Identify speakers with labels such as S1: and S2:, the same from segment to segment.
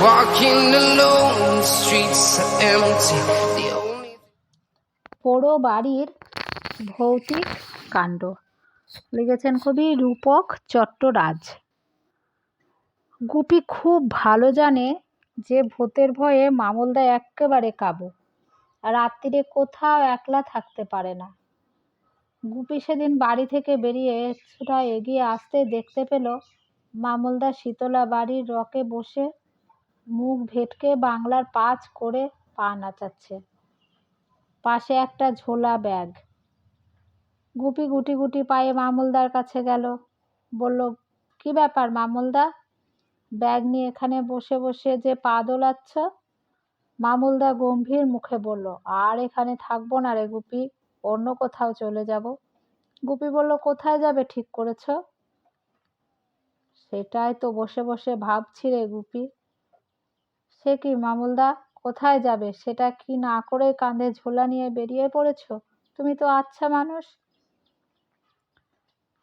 S1: walking alone, the streets are empty. The only
S2: পোড়ো বাড়ির ভৌতিক কাণ্ড লিখেছেন কবি রূপক চট্টরাজ। গুপি খুব ভালো জানে যে ভূতের ভয়ে মামলদা এক্কেবারে কাবু, রাত্রিরে কোথাও একলা থাকতে পারে না। গুপি সেদিন বাড়ি থেকে বেরিয়ে কিছুটা এগিয়ে আসতে দেখতে পেল মামলদা শীতলা বাড়ির রকে বসে মুখ ভেটকে বাংলার পাঁচ করে পা নাচাচ্ছে, পাশে একটা ঝোলা ব্যাগ। গুপি গুটি গুটি পায়ে মামলদার কাছে গেল, বলল, কি ব্যাপার মামলদা, ব্যাগ নিয়ে এখানে বসে বসে যে পা দোলাচ্ছ? মামলদা গম্ভীর মুখে বলল, আর এখানে থাকবো না রে গুপি, অন্য কোথাও চলে যাব। গুপি বলল, কোথায় যাবে ঠিক করেছ? সেটাই তো বসে বসে ভাবছি রে গুপি। সে কি মামলদা, কোথায় যাবে সেটা কি না করে কাঁধে ঝোলা নিয়ে বেরিয়ে পড়েছ? তুমি তো আচ্ছা মানুষ।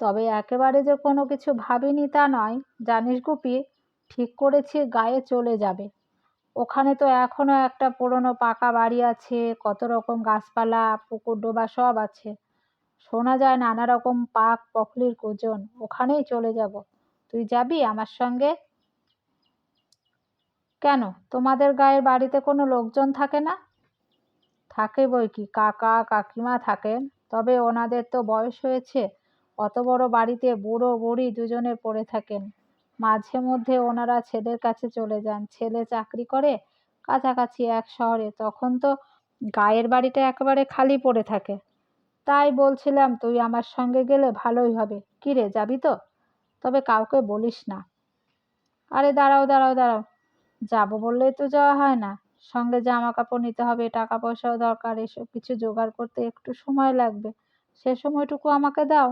S2: তবে একেবারে যে কোনো কিছু ভাবিনি তা নয়, জানিস গুপি, ঠিক করেছি গায়ে চলে যাবে। ওখানে তো এখনো একটা পুরনো পাকা বাড়ি আছে, কত রকম গাছপালা, পুকুর ডোবা সব আছে। শোনা যায় নানা রকম পাক পকলির গুঞ্জন। ওখানেই চলে যাব। তুই যাবি আমার সঙ্গে? কেন, তোমাদের গায়ের বাড়িতে কোনো লোকজন থাকে না? থাকে বই কি, কাকা কাকিমা থাকেন, তবে ওনাদের তো বয়স হয়েছে। অত বড় বাড়িতে বুড়ো বুড়ি দুজনে পড়ে থাকেন। মাঝে মধ্যে ওনারা ছেলের কাছে চলে যান, ছেলে চাকরি করে কাছাকাছি এক শহরে, তখন তো গায়ের বাড়িটা একেবারে খালি পড়ে থাকে। তাই বলছিলাম তুই আমার সঙ্গে গেলে ভালোই হবে। কি রে, যাবি তো? তবে কাউকে বলিস না। আরে দাঁড়াও দাঁড়াও দাঁড়াও, যাবো বললেই তো যাওয়া হয় না। সঙ্গে জামা কাপড় নিতে হবে, টাকা পয়সাও দরকার, এসব কিছু জোগাড় করতে একটু সময় লাগবে। সে সময়টুকু আমাকে দাও।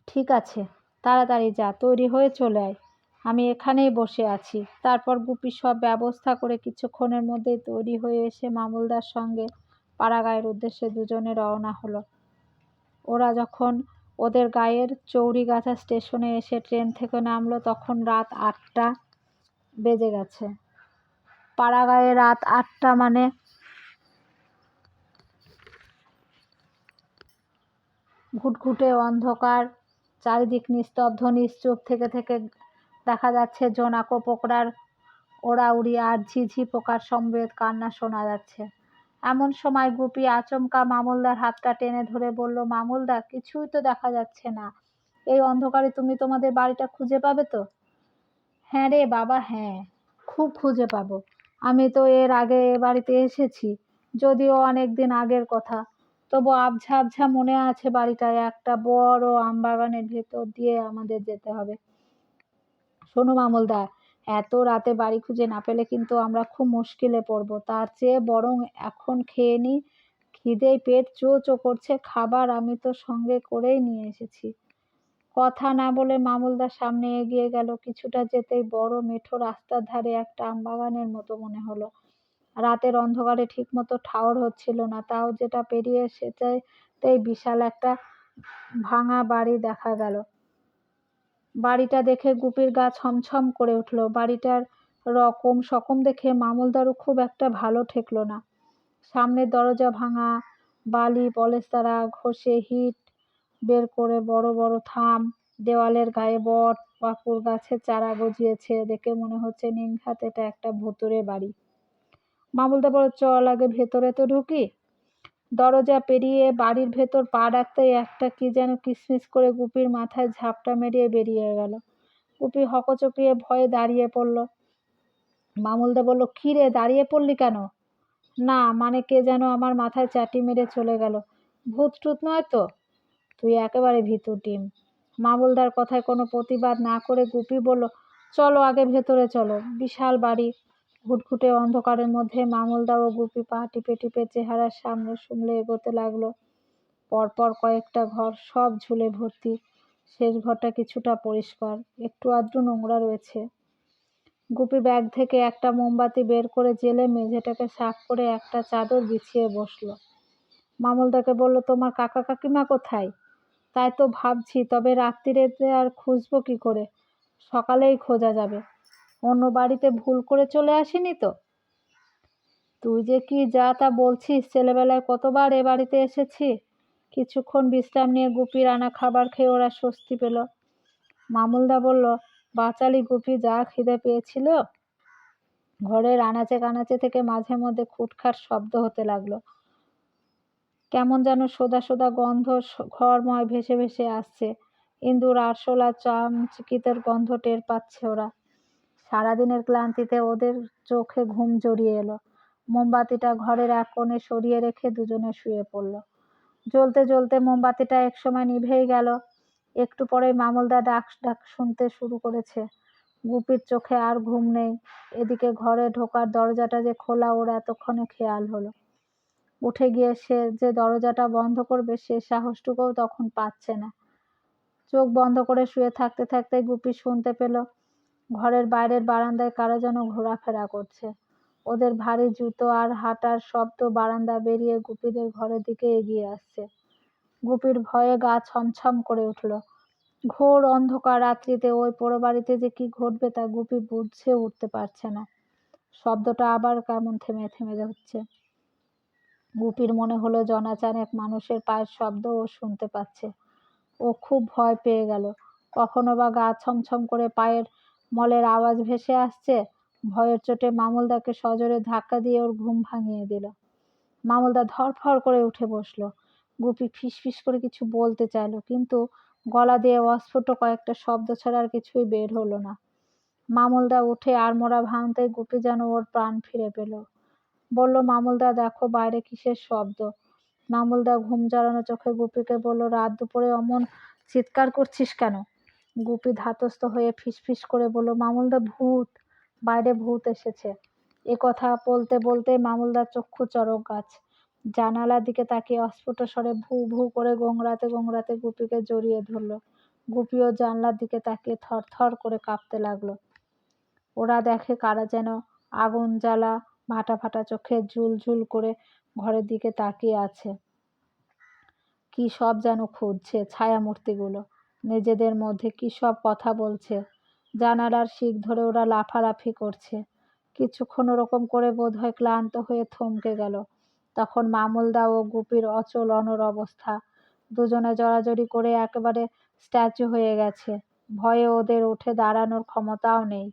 S2: ঠিক আছে, তাড়াতাড়ি যা, তৈরি হয়ে চলে আয়। আমি এখানেই বসে আছি। তারপর গুপি সব ব্যবস্থা করে কিছুক্ষণের মধ্যেই তৈরি হয়ে এসে মামলদার সঙ্গে পাড়াগাঁয়ের উদ্দেশ্যে দুজনে রওনা হলো। ওরা যখন ওদের গায়ের চৌরিগাছা স্টেশনে এসে ট্রেন থেকে নামলো, তখন রাত 8টা বেজে গেছে। পাড়াগাঁয়ে রাত 8টা মানে ঘুটঘুটে অন্ধকার, চারিদিক নিস্তব্ধ, নিশ্চুপ। থেকে থেকে দেখা যাচ্ছে জোনাকো পোকড়ার ওড়াউড়ি আর ঝিঝি পোকার সমবেত কান্না শোনা যাচ্ছে। এমন সময় গুপি আচমকা মামলদার হাতটা টেনে ধরে বলল, মামলদা, কিছুই তো দেখা যাচ্ছে না। এই অন্ধকারে তুমি তোমাদের বাড়িটা খুঁজে পাবে তো? হ্যাঁ রে বাবা, হ্যাঁ, খুব খুঁজে পাবো। আমি তো এর আগে এ বাড়িতে এসেছি, যদিও অনেক দিন আগের কথা। তবু আবঝা আবঝা মনে আছে বাড়িটায় একটা বড় আমবাগানের ভেতর দিয়ে আমাদের যেতে হবে। শোনো মামলদা, এত রাতে বাড়ি খুঁজে না পেলে কিন্তু আমরা খুব মুশকিলে পড়বো। তার চেয়ে বরং এখন খেয়ে নিই, খিদেয় পেট চো চো করছে। খাবার আমি তো সঙ্গে করেই নিয়ে এসেছি। কথা না বলে মামলদার সামনে এগিয়ে গেল। কিছুটা যেতেই বড় মেঠো রাস্তার ধারে একটা আমবাগানের মতো মনে হলো। রাতের অন্ধকারে ঠিকমতো ঠাউর হচ্ছিল না, তাও যেটা পেরিয়ে সেটাতেই বিশাল একটা ভাঙা বাড়ি দেখা গেল। বাড়িটা দেখে গুপির গা ছমছম করে উঠল। বাড়িটার রকম সকম দেখে মামলদারও খুব একটা ভালো ঠেকলো না। সামনের দরজা ভাঙা, বালি পলেস্তারা ঘষে হিট বের করে বড় বড় থাম, দেওয়ালের গায়ে বট পাকুড় গাছের চারা গজিয়েছে। দেখে মনে হচ্ছে নিংঘাত এটা একটা ভুতুড়ে বাড়ি। মামলদা বলল, চল আগে ভেতরে তো ঢুকি। দরজা পেরিয়ে বাড়ির ভেতর পা রাখতেই একটা কি যেন কিসমিস করে গুপির মাথায় ঝাপটা মেরিয়ে বেরিয়ে গেল। গুপি হকচকিয়ে ভয়ে দাঁড়িয়ে পড়ল। মামলদা বলল, কি রে, দাঁড়িয়ে পড়লি কেন? না মানে কে যেন আমার মাথায় চাটি মেরে চলে গেল। ভূত টুত নয় তো? তুই একেবারে ভীতু টিম। মামলদার কথায় কোনো প্রতিবাদ না করে গুপি বলল, চলো আগে ভেতরে চলো। বিশাল বাড়ি, ঘুটঘুটে অন্ধকারের মধ্যে মামলদা ও গুপি পা টিপে টিপে চেহারার সামনে সামলে এগোতে লাগলো। পরপর কয়েকটা ঘর, সব ঝুলে ভর্তি। শেষ ঘরটা কিছুটা পরিষ্কার, একটু আধটু নোংরা রয়েছে। গুপি ব্যাগ থেকে একটা মোমবাতি বের করে জেলে মেঝেটাকে সাফ করে একটা চাদর বিছিয়ে বসলো। মামলদাকে বলল, তোমার কাকা কাকিমা কোথায়? তাই তো ভাবছি, তবে রাত্রিরে আর খুঁজবো কি করে? সকালেই খোঁজা যাবে। অন্য বাড়িতে ভুল করে চলে আসিনি তো? তুই যে কি যা তা বলছিস, ছেলেবেলায় কতবার এ বাড়িতে এসেছি। কিছুক্ষণ বিশ্রাম নিয়ে গুপির আনা খাবার খেয়ে ওরা স্বস্তি পেল। মামুলদা বলল, বাচালি গুপি, যা খিদে পেয়েছিল। ঘরের আনাচে কানাচে থেকে মাঝে মধ্যে খুটখাট শব্দ হতে লাগলো। কেমন যেন সোদা সোদা গন্ধ ঘরময় ভেসে ভেসে আসছে। ইন্দুর আরশোলা চামচিকিতের গন্ধ টের পাচ্ছে ওরা। সারাদিনের ক্লান্তিতে ওদের চোখে ঘুম জড়িয়ে এলো। মোমবাতিটা ঘরের এক কোণে সরিয়ে রেখে দুজনে শুয়ে পড়ল। জ্বলতে জ্বলতে মোমবাতিটা একসময় নিভেই গেল। একটু পরেই মামুলদা ডাক ডাক শুনতে শুরু করেছে। গুপির চোখে আর ঘুম নেই। এদিকে ঘরে ঢোকার দরজাটা যে খোলা ওর এতক্ষণে খেয়াল হলো। উঠে গিয়ে সে যে দরজাটা বন্ধ করবে সে সাহসটুকুও তখন পাচ্ছে না। চোখ বন্ধ করে শুয়ে থাকতে থাকতে গুপি শুনতে পেল ঘরের বাইরের বারান্দায় কারা যেন ঘোরাফেরা করছে। ওদের ভারী জুতো আর হাঁটার শব্দ বারান্দা বেরিয়ে গুপিদের ঘরের দিকে এগিয়ে আসছে। গুপির ভয়ে গা ছমছম করে উঠল। ঘোর অন্ধকার রাত্রিতে ওই পোড়ো বাড়িতে যে কি ঘটবে তা গুপি বুঝে উঠতে পারছে না। শব্দটা আবার কেমন থেমে থেমে হচ্ছে। গুপির মনে হলো জনাচার এক মানুষের পায়ের শব্দ ও শুনতে পাচ্ছে। ও খুব ভয় পেয়ে গেল। কখনো বা গা ছমছম করে পায়ের মলের আওয়াজ ভেসে আসছে। ভয়ের চোটে মামুলদাকে সজোরে ধাক্কা দিয়ে ওর ঘুম ভাঙিয়ে দিল। মামুলদা ধরফর করে উঠে বসলো। গুপি ফিসফিস করে কিছু বলতে চাইলো, কিন্তু গলা দিয়ে অস্ফুট কয়েকটা শব্দ ছাড়া আর কিছুই বের হলো না। মামুলদা উঠে আড়মোড়া ভাঙতেই গুপি যেন ওর প্রাণ ফিরে পেল। বলল, মামুলদা দেখো বাইরে কিসের শব্দ। মামুলদা ঘুম জড়ানো চোখে গুপিকে বলল, রাত দুপুরে অমন চিৎকার করছিস কেন? গুপি ধাতস্থ হয়ে ফিসফিস করে বলল, মামুলদা ভূত, বাইরে ভূত এসেছে। এ কথা বলতে বলতে মামুলদার চক্ষু চড়ক গাছ। জানালার দিকে তাকিয়ে অস্ফুট স্বরে ভু ভু করে গোংড়াতে গোংড়াতে গুপিকে জড়িয়ে ধরল। গুপিও জানলার দিকে তাকিয়ে থর থর করে কাঁপতে লাগলো। ওরা দেখে কারা যেন আগুন জ্বালা ভাটা ফাটা চোখে ঝুল ঝুল করে ঘরের দিকে তাকিয়ে আছে। কি সব যেন খুঁজছে। ছায়ামূর্তিগুলো নিজেদের মধ্যে কি সব কথা বলছে। জানালার শিক ধরে ওরা লাফালাফি করছে। কিছুক্ষণ ওরকম করে বোধহয় ক্লান্ত হয়ে থমকে গেল। তখন মামুলদা ও গুপির অচল অনড় অবস্থা। দুজনে জড়াজড়ি করে একেবারে স্ট্যাচু হয়ে গেছে। ভয়ে ওদের উঠে দাঁড়ানোর ক্ষমতাও নেই।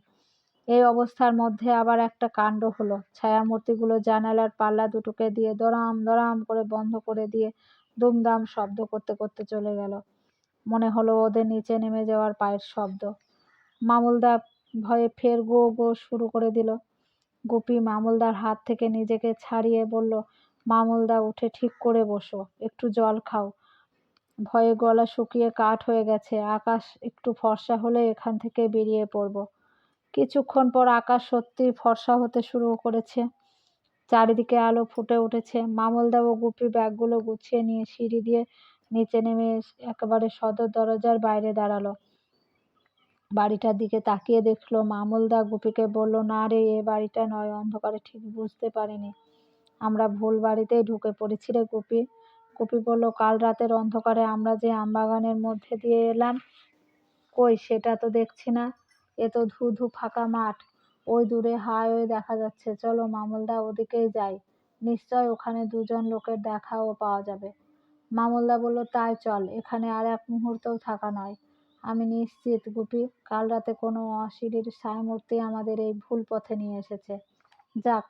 S2: এই অবস্থার মধ্যে আবার একটা কাণ্ড হলো। ছায়ামূর্তিগুলো জানালার পাল্লা দুটোকে দিয়ে দরাম দরাম করে বন্ধ করে দিয়ে দুমদাম শব্দ করতে করতে চলে গেল। মনে হলো ওদের নিচে নেমে যাওয়ার পায়ের শব্দ। মামুলদা ভয়ে ফের গো গো শুরু করে দিল। গুপি মামুলদার হাত থেকে নিজেকে ছাড়িয়ে বলল, মামুলদা উঠে ঠিক করে বসো, একটু জল খাও। ভয়ে গলা শুকিয়ে কাঠ হয়ে গেছে। আকাশ একটু ফর্সা হলে এখান থেকে বেরিয়ে পড়ব। কিছুক্ষণ পর আকাশ সত্যি ফর্সা হতে শুরু করেছে। চারিদিকে আলো ফুটে উঠেছে। মামুলদা ও গুপি ব্যাগগুলো গুছিয়ে নিয়ে সিঁড়ি দিয়ে নিচে নেমে একেবারে সদর দরজার বাইরে দাঁড়ালো। বাড়িটার দিকে তাকিয়ে দেখলো। মামুলদা গুপিকে বলল, না রে, এ বাড়িটা নয়। অন্ধকারে ঠিক বুঝতে পারিনি। আমরা ভুল বাড়িতেই ঢুকে পড়েছি রে গুপি। গুপি বলল, কাল রাতের অন্ধকারে আমরা যে আমবাগানের মধ্যে দিয়ে এলাম, কই সেটা তো দেখছি না। এ তো ধু ধু ফাঁকা মাঠ। ওই দূরে হাইওয়ে দেখা যাচ্ছে। চলো মামুলদা, ওদিকেই যাই। নিশ্চয় ওখানে দুজন লোকের দেখাও পাওয়া যাবে। মামুলদা বলল, তাই চল, এখানে আর এক মুহূর্তও থাকা নয়। আমি নিশ্চিত গুপি, কাল রাতে কোনো অশরীরী ছায়ামূর্তি আমাদের এই ভুল পথে নিয়ে এসেছে। যাক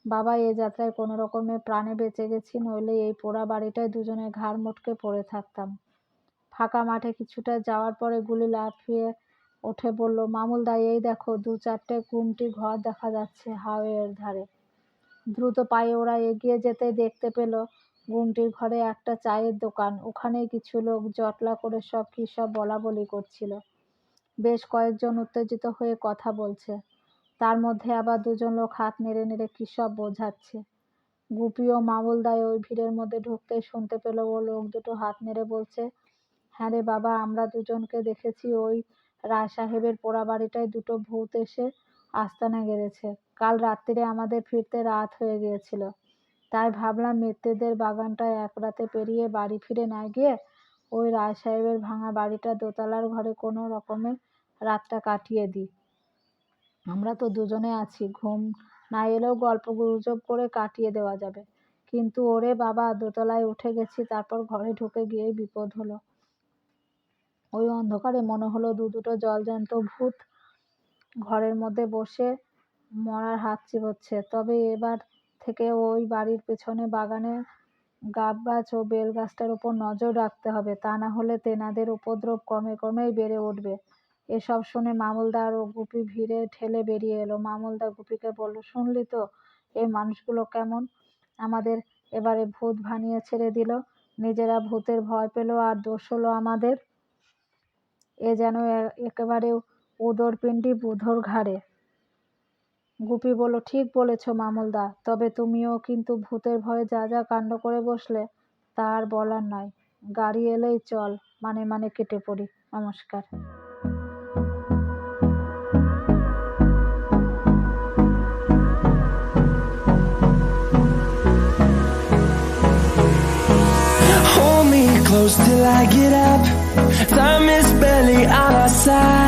S2: বাবা, এ যাত্রায় কোনো রকমে প্রাণে বেঁচে গেছি, নইলে এই পোড়া বাড়িটায় দুজনে ঘাড় মটকে পড়ে থাকতাম। ফাঁকা মাঠে কিছুটা যাওয়ার পরে গুলি লাফিয়ে উঠে বলল, মামুলদা, এই দেখো, দু চারটে গুমটি ঘর দেখা যাচ্ছে হাইওয়ের ধারে। দ্রুত পায়ে ওরা এগিয়ে যেতে দেখতে পেল গুমটির ঘরে একটা চায়ের দোকান। ওখানেই কিছু লোক জটলা করে সব কি সব বলাবলি করছিল। বেশ কয়েকজন উত্তেজিত হয়ে কথা বলছে। তার মধ্যে আবার দুজন লোক হাত নেড়ে নেড়ে কি সব বোঝাচ্ছে। গুপি ও মামুলদাই ওই ভিড়ের মধ্যে ঢুকতেই শুনতে পেল ও লোক দুটো হাত নেড়ে বলছে, হ্যাঁ রে বাবা, আমরা দুজনকে দেখেছি। ওই রায় সাহেবের পোড়া বাড়িটায় দুটো ভূত এসে আস্তানা গেড়েছে। কাল রাত্রিরে আমাদের ফিরতে রাত হয়ে গিয়েছিল। তাই ভাবলাম মিত্রদের বাগানটায় এক রাতে পেরিয়ে বাড়ি ফিরে না গিয়ে ওই রায় সাহেবের ভাঙা বাড়িটা দোতলার ঘরে কোনো রকমে রাতটা কাটিয়ে দিই। আমরা তো দুজনে আছি, ঘুম না এলেও গল্প গুজব করে কাটিয়ে দেওয়া যাবে। কিন্তু ওরে বাবা, দোতলায় উঠে গেছি, তারপর ঘরে ঢুকে গিয়েই বিপদ হলো। ওই অন্ধকারে মনে হলো দুটো জলজ্যান্ত ভূত ঘরের মধ্যে বসে মরার হাত চিবোচ্ছে। তবে এবার থেকে ওই বাড়ির পেছনে বাগানে গাব গাছ ও বেল গাছটার উপর নজর রাখতে হবে, তা না হলে তেনাদের উপদ্রব ক্রমেই বেড়ে উঠবে। এসব শুনে মামলদার ও গুপি ভিড়ে ঠেলে বেরিয়ে এলো। মামলদা গুপিকে বলল, শুনলি তো এই মানুষগুলো কেমন আমাদের এবারে ভূত বানিয়ে ছেড়ে দিল, নিজেরা ভূতের ভয় পেল আর দোষ হলো আমাদের। এ যেন একেবারে উদরপিণ্ডি বুধোর ঘাড়ে। গুপি বলল, ঠিক বলেছ মামলদা, তবে তুমিও কিন্তু ভূতের ভয়ে যা যা কাণ্ড করে বসলে তা আর বলার নয়। গাড়ি এলেই চল, মানে কেটে পড়ি। নমস্কার।
S1: Hold me close till I get up. Time is barely on our side.